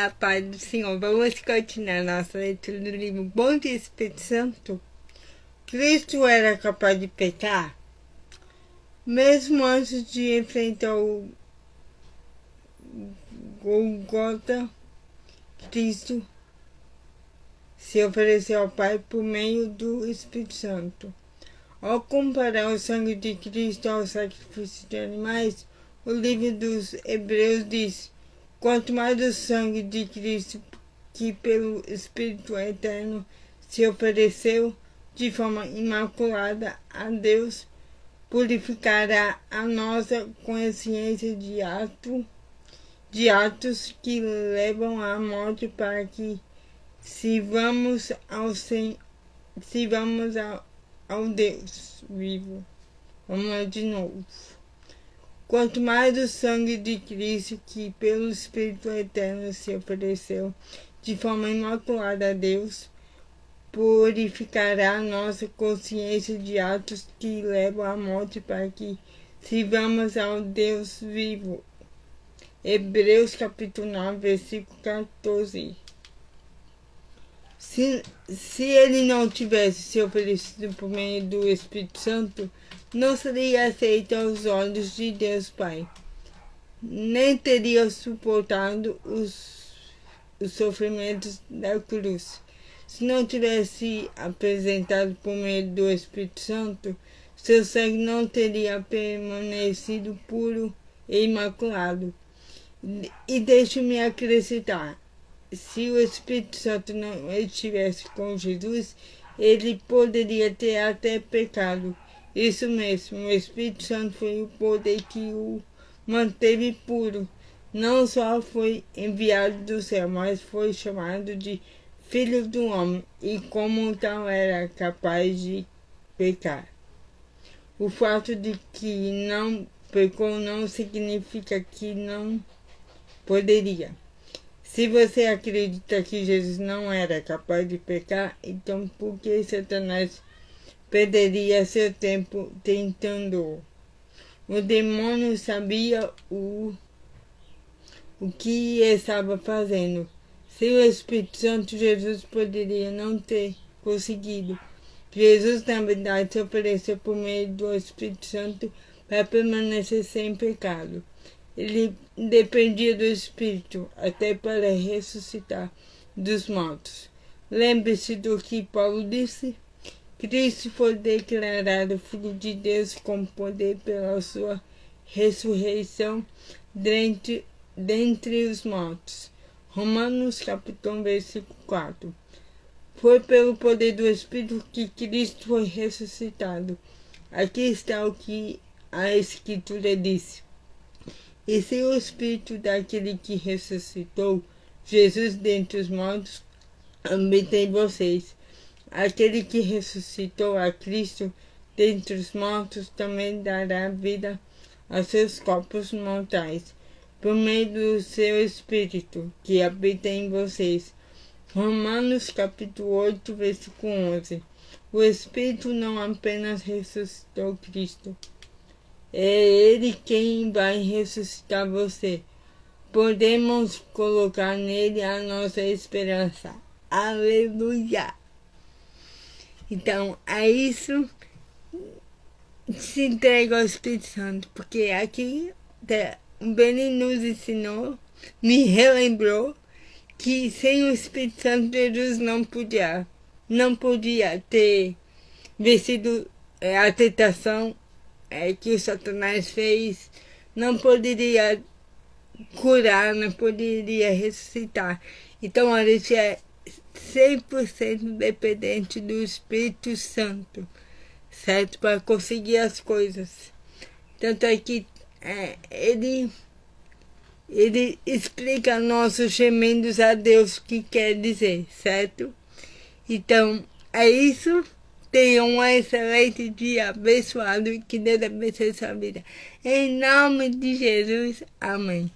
A paz do Senhor. Vamos continuar nossa leitura do livro Bom Dia Espírito Santo. Cristo era capaz de pecar? Mesmo antes de enfrentar o Golgota, Cristo se ofereceu ao Pai por meio do Espírito Santo. Ao comparar o sangue de Cristo ao sacrifício de animais, o livro dos Hebreus diz: quanto mais o sangue de Cristo, que pelo Espírito Eterno se ofereceu de forma imaculada a Deus, purificará a nossa consciência de atos que levam à morte, para que sirvamos ao Deus vivo. Vamos lá de novo. Quanto mais o sangue de Cristo, que pelo Espírito Eterno se ofereceu de forma imaculada a Deus, purificará a nossa consciência de atos que levam à morte, para que sirvamos ao Deus vivo. Hebreus capítulo 9, versículo 14. Se ele não tivesse se oferecido por meio do Espírito Santo, não seria aceito aos olhos de Deus Pai, nem teria suportado os sofrimentos da cruz. Se não tivesse apresentado por meio do Espírito Santo, seu sangue não teria permanecido puro e imaculado. E deixe-me acrescentar: se o Espírito Santo não estivesse com Jesus, ele poderia ter até pecado. Isso mesmo, o Espírito Santo foi o poder que o manteve puro. Não só foi enviado do céu, mas foi chamado de Filho do Homem, e como tal era capaz de pecar. O fato de que não pecou não significa que não poderia. Se você acredita que Jesus não era capaz de pecar, então por que Satanás perderia seu tempo tentando-o? O demônio sabia o que estava fazendo. Sem o Espírito Santo, Jesus poderia não ter conseguido. Jesus, na verdade, se ofereceu por meio do Espírito Santo para permanecer sem pecado. Ele dependia do Espírito até para ressuscitar dos mortos. Lembre-se do que Paulo disse: Cristo foi declarado Filho de Deus com poder pela sua ressurreição dentre os mortos. Romanos capítulo 1, versículo 4. Foi pelo poder do Espírito que Cristo foi ressuscitado. Aqui está o que a Escritura disse: e se o Espírito daquele que ressuscitou Jesus dentre os mortos habita em vocês, aquele que ressuscitou a Cristo dentre os mortos também dará vida a seus corpos mortais, por meio do seu Espírito que habita em vocês. Romanos capítulo 8, versículo 11. O Espírito não apenas ressuscitou Cristo, é Ele quem vai ressuscitar você. Podemos colocar nele a nossa esperança. Aleluia! Então, é isso. Se entrega ao Espírito Santo, porque aqui o Beni nos ensinou, me relembrou, que sem o Espírito Santo Jesus não podia ter vencido a tentação que o Satanás fez, não poderia curar, não poderia ressuscitar. Então a gente é 100% dependente do Espírito Santo, certo? Para conseguir as coisas. Tanto é que ele explica nossos gemendos a Deus, o que quer dizer, certo? Então é isso. Tenha um excelente dia abençoado e que Deus abençoe sua vida. Em nome de Jesus, amém.